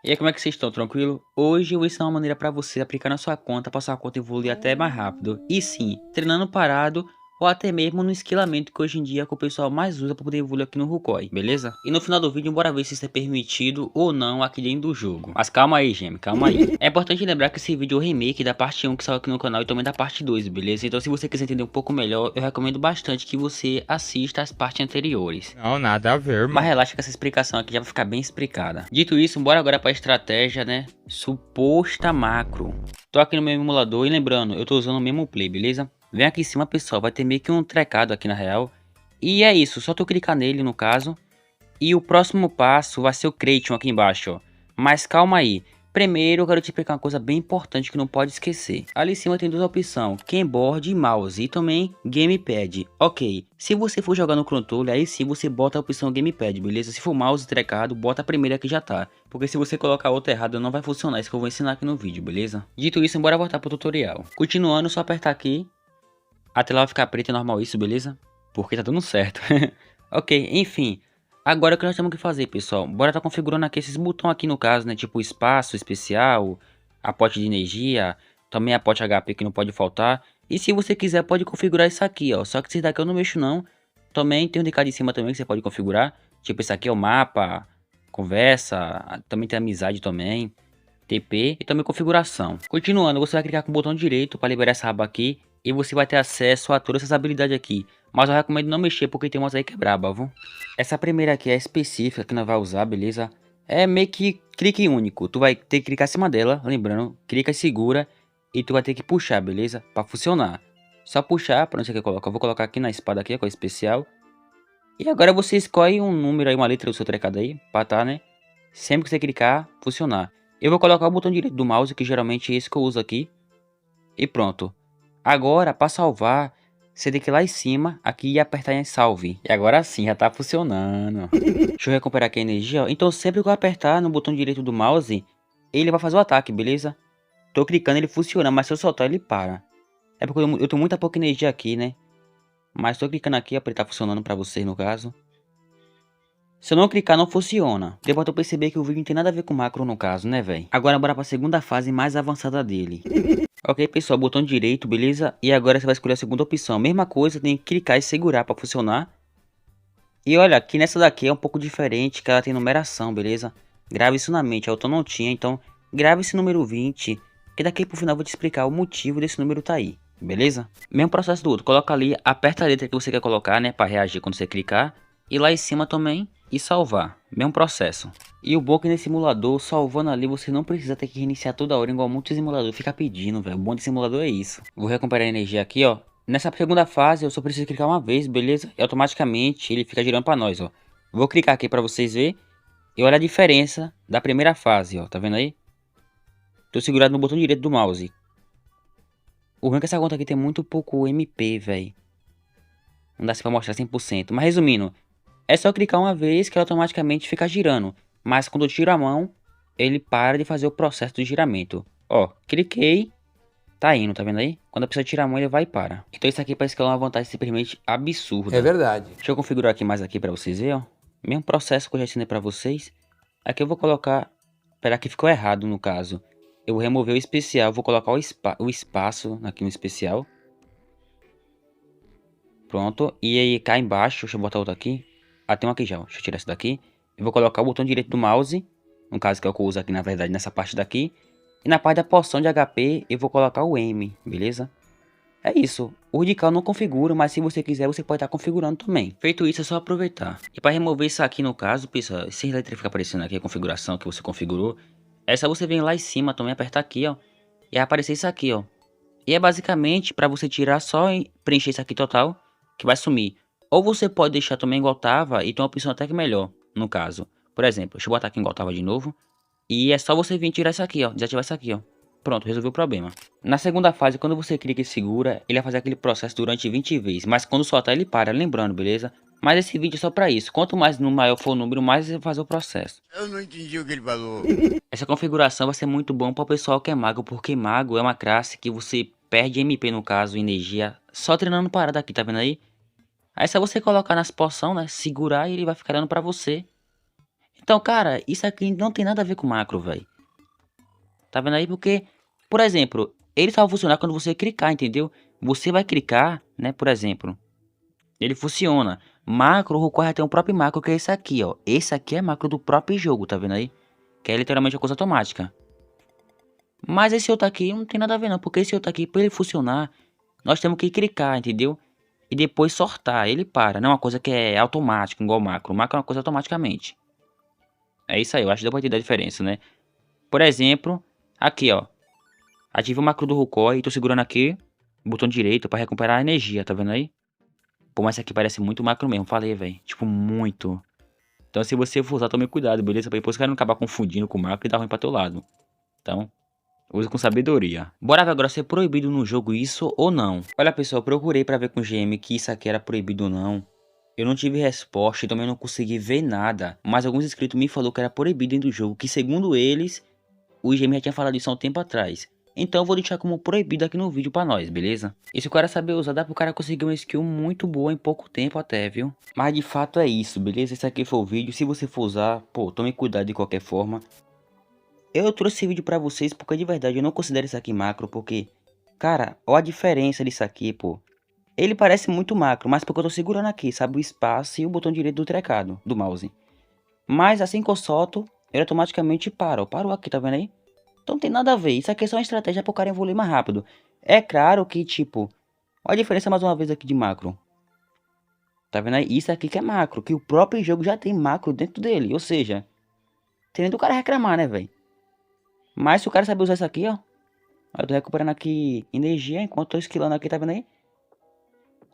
E aí, como é que vocês estão? Tranquilo? Hoje eu vou ensinar uma maneira para você aplicar na sua conta, para sua conta evoluir até mais rápido. E sim, treinando parado ou até mesmo no esquilamento que hoje em dia é o que o pessoal mais usa para poder evoluir aqui no Rukoi, beleza? E no final do vídeo, bora ver se isso é permitido ou não aqui dentro do jogo. Mas calma aí, gêmeo, calma aí. É importante lembrar que esse vídeo é o remake da parte 1 que saiu aqui no canal e também da parte 2, beleza? Então se você quiser entender um pouco melhor, eu recomendo bastante que você assista as partes anteriores. Não, nada a ver, Mas irmão. relaxa que essa explicação aqui já vai ficar bem explicada. Dito isso, bora agora para a estratégia, né? Suposta macro. Tô aqui no meu emulador e lembrando, eu tô usando o mesmo play, beleza? Vem aqui em cima, pessoal, vai ter meio que um trecado aqui na real. E é isso, só tu clicar nele no caso. E o próximo passo vai ser o Creation aqui embaixo, ó. Mas calma aí. Primeiro eu quero te explicar uma coisa bem importante que não pode esquecer. Ali em cima tem duas opções, Keyboard e Mouse e também Gamepad. Ok, se você for jogar no controle, aí sim você bota a opção Gamepad, beleza? Se for mouse trecado, bota a primeira que já tá. Porque se você colocar outra errada não vai funcionar, isso que eu vou ensinar aqui no vídeo, beleza? Dito isso, bora voltar pro tutorial. Continuando, só apertar aqui. A tela vai ficar preta, é normal isso, beleza? Porque tá dando certo. Ok, enfim. Agora o que nós temos que fazer, pessoal? Bora tá configurando aqui esses botões aqui no caso, né? Tipo espaço especial, a pote de energia, também a pote HP que não pode faltar. E se você quiser pode configurar isso aqui, ó. Só que esse daqui eu não mexo não. Também tem um de cá de cima também que você pode configurar. Tipo esse aqui é o mapa, conversa, também tem amizade também. TP e também configuração. Continuando, você vai clicar com o botão direito para liberar essa aba aqui e você vai ter acesso a todas essas habilidades aqui. Mas eu recomendo não mexer porque tem umas aí que é braba, viu? Essa primeira aqui é específica que nós vai usar, beleza? É meio que clique único. Tu vai ter que clicar em cima dela, lembrando, clica e segura e tu vai ter que puxar, beleza? Para funcionar. Só puxar, para onde você quer colocar. Eu vou colocar aqui na espada aqui, com a especial. E agora você escolhe um número aí, uma letra do seu trecado aí, para tá, né? Sempre que você clicar, funcionar. Eu vou colocar o botão direito do mouse, que geralmente é esse que eu uso aqui. E pronto. Agora, para salvar, você tem que ir lá em cima, aqui e apertar em salve. E agora sim, já tá funcionando. Deixa eu recuperar aqui a energia, ó. Então sempre que eu apertar no botão direito do mouse, ele vai fazer o ataque, beleza? Tô clicando, ele funciona, mas se eu soltar, ele para. É porque eu tenho muita pouca energia aqui, né? Mas tô clicando aqui, ó, pra ele tá funcionando pra vocês no caso. Se eu não clicar, não funciona. Deu pra tu perceber que o vídeo não tem nada a ver com macro no caso, né, velho? Agora bora pra segunda fase mais avançada dele. Ok, pessoal, botão direito, beleza? E agora você vai escolher a segunda opção. Mesma coisa, tem que clicar e segurar pra funcionar. E olha, aqui nessa daqui é um pouco diferente, que ela tem numeração, beleza? Grave isso na mente, a outra não tinha, então grave esse número 20, que daqui pro final eu vou te explicar o motivo desse número tá aí, beleza? Mesmo processo do outro, coloca ali, aperta a letra que você quer colocar, né, para reagir quando você clicar, e lá em cima também, e salvar, mesmo processo. E o bom é que nesse simulador, salvando ali, você não precisa ter que reiniciar toda hora, igual muitos simuladores fica pedindo, velho. O bom desse simulador é isso. Vou recuperar a energia aqui, ó. Nessa segunda fase, eu só preciso clicar uma vez, beleza? E automaticamente ele fica girando pra nós, ó. Vou clicar aqui pra vocês verem. E olha a diferença da primeira fase, ó. Tá vendo aí? Tô segurado no botão direito do mouse. O ruim é que essa conta aqui tem muito pouco MP, velho. Não dá pra mostrar 100%. Mas resumindo, é só clicar uma vez que ele automaticamente fica girando. Mas quando eu tiro a mão, ele para de fazer o processo de giramento. Ó, cliquei. Tá indo, tá vendo aí? Quando a pessoa tira a mão, ele vai e para. Então isso aqui parece que é uma vantagem simplesmente absurda. É verdade. Deixa eu configurar aqui mais aqui pra vocês verem, ó. Mesmo processo que eu já ensinei pra vocês. Aqui eu vou colocar... Espera que ficou errado no caso. Eu vou remover o especial, vou colocar o espaço aqui no especial. Pronto. E aí cá embaixo, deixa eu botar outro aqui. Ah, tem um aqui já, ó. Deixa eu tirar esse daqui. Eu vou colocar o botão direito do mouse. No caso que é o que eu uso aqui na verdade nessa parte daqui. E na parte da porção de HP eu vou colocar o M, beleza? É isso, o radical não configura, mas se você quiser você pode estar configurando também. Feito isso é só aproveitar. E para remover isso aqui no caso, pessoal, se a letra ficar aparecendo aqui a configuração que você configurou, é só você vir lá em cima também, apertar aqui, ó, e vai aparecer isso aqui, ó. E é basicamente para você tirar só e preencher isso aqui total, que vai sumir. Ou você pode deixar também igual tava e tem uma opção até que melhor, no caso. Por exemplo, deixa eu botar aqui igual tava de novo. E é só você vir tirar isso aqui, ó, desativar isso aqui, ó. Pronto, resolveu o problema. Na segunda fase, quando você clica e segura, ele vai fazer aquele processo durante 20 vezes. Mas quando soltar, ele para, lembrando, beleza? Mas esse vídeo é só pra isso. Quanto mais no maior for o número, mais ele vai fazer o processo. Eu não entendi o que ele falou. Essa configuração vai ser muito bom para o pessoal que é mago, porque mago é uma classe que você perde MP, no caso, energia, só treinando parada aqui, tá vendo aí? Aí é só você colocar nas poções, né? Segurar e ele vai ficar dando pra você. Então, cara, isso aqui não tem nada a ver com macro, velho. Tá vendo aí? Porque, por exemplo, ele só vai funcionar quando você clicar, entendeu? Você vai clicar, né? Por exemplo, ele funciona. Macro recorre até um próprio macro, que é esse aqui, ó. Esse aqui é macro do próprio jogo, tá vendo aí? Que é literalmente uma coisa automática. Mas esse outro aqui não tem nada a ver não, porque esse outro aqui, para ele funcionar, nós temos que clicar, entendeu? E depois sortar, ele para. Não é uma coisa que é automática, igual o macro. O macro é uma coisa automaticamente. É isso aí, eu acho que dá pra entender a diferença, né? Por exemplo, aqui, ó. Ative o macro do Rukoi, tô segurando aqui, botão direito para recuperar a energia, tá vendo aí? Pô, mas esse aqui parece muito macro mesmo, falei, velho. Tipo, muito. Então se você for usar, tome cuidado, beleza? Pra depois o cara não acabar confundindo com o macro e dar ruim pra teu lado. Então, use com sabedoria. Bora ver agora se é proibido no jogo isso ou não. Olha, pessoal, eu procurei pra ver com o GM que isso aqui era proibido ou não. Eu não tive resposta e também não consegui ver nada. Mas alguns inscritos me falaram que era proibido dentro do jogo, que segundo eles, o GM já tinha falado isso há um tempo atrás. Então eu vou deixar como proibido aqui no vídeo pra nós, beleza? E se o cara saber usar, dá pro cara conseguir uma skill muito boa em pouco tempo até, viu? Mas de fato é isso, beleza? Esse aqui foi o vídeo. Se você for usar, pô, tome cuidado de qualquer forma. Eu trouxe esse vídeo pra vocês porque de verdade eu não considero isso aqui macro, porque, cara, olha a diferença disso aqui, pô. Ele parece muito macro, mas porque eu tô segurando aqui, sabe, o espaço e o botão direito do teclado, do mouse. Mas assim que eu solto, ele automaticamente para, ó. Parou aqui, tá vendo aí? Então não tem nada a ver, isso aqui é só uma estratégia pro cara evoluir mais rápido. É claro que, tipo, olha a diferença mais uma vez aqui de macro. Tá vendo aí? Isso aqui que é macro, que o próprio jogo já tem macro dentro dele, ou seja, tem nem do cara reclamar, né, velho? Mas se o cara sabe usar isso aqui, ó. Eu tô recuperando aqui energia enquanto tô esquilando aqui, tá vendo aí?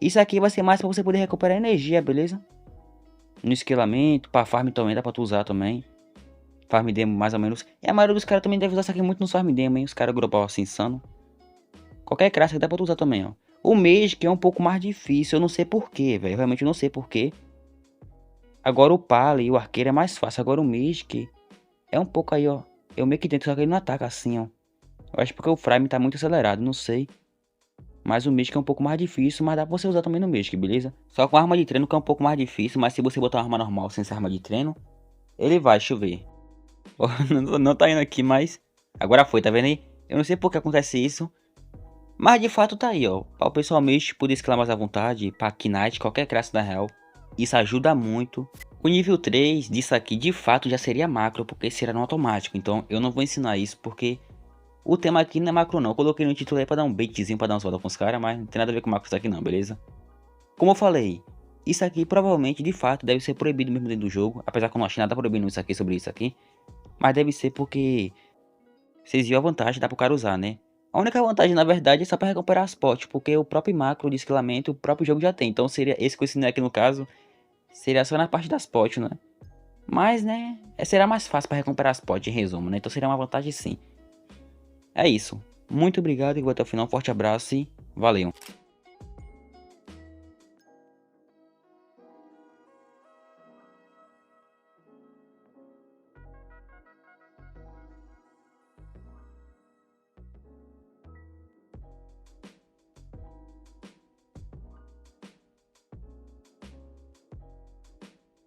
Isso aqui vai ser mais pra você poder recuperar energia, beleza? No esquilamento, pra farm também dá pra tu usar também. Farm demo mais ou menos. E a maioria dos caras também deve usar isso aqui muito no farm demo, hein? Os caras global assim, insano. Qualquer classe que dá pra tu usar também, ó. O Magic é um pouco mais difícil, eu não sei porquê, velho. Realmente eu não sei porquê. Agora o Pally e o Arqueiro é mais fácil. Agora o Magic é um pouco aí, ó. Eu meio que tento, só que ele não ataca assim, ó. Eu acho porque o Frame tá muito acelerado, não sei. Mas o Magic é um pouco mais difícil, mas dá pra você usar também no Magic, beleza? Só com arma de treino que é um pouco mais difícil, mas se você botar uma arma normal sem essa arma de treino, ele vai, deixa eu ver. Não tá indo aqui, mas agora foi, tá vendo aí? Eu não sei por que acontece isso, mas de fato tá aí, ó. Para o pessoal Magic poder escalar mais à vontade, pra Knight, qualquer classe da real. Isso ajuda muito. O nível 3 disso aqui, de fato, já seria macro, porque seria no automático. Então eu não vou ensinar isso, porque o tema aqui não é macro não. Eu coloquei no título aí pra dar um baitzinho, pra dar umas voltas com os caras, mas não tem nada a ver com macro isso aqui não, beleza? Como eu falei, isso aqui provavelmente, de fato, deve ser proibido mesmo dentro do jogo. Apesar que eu não achei nada proibido isso aqui sobre isso aqui. Mas deve ser porque vocês viram a vantagem, dá pro cara usar, né? A única vantagem, na verdade, é só pra recuperar as potes, porque o próprio macro de esquilamento, o próprio jogo já tem. Então seria esse que eu ensinei aqui no caso, seria só na parte das potes, né? Mas, né, será mais fácil pra recuperar as potes, em resumo, né? Então seria uma vantagem sim. É isso. Muito obrigado e vou até o final. Um forte abraço e valeu.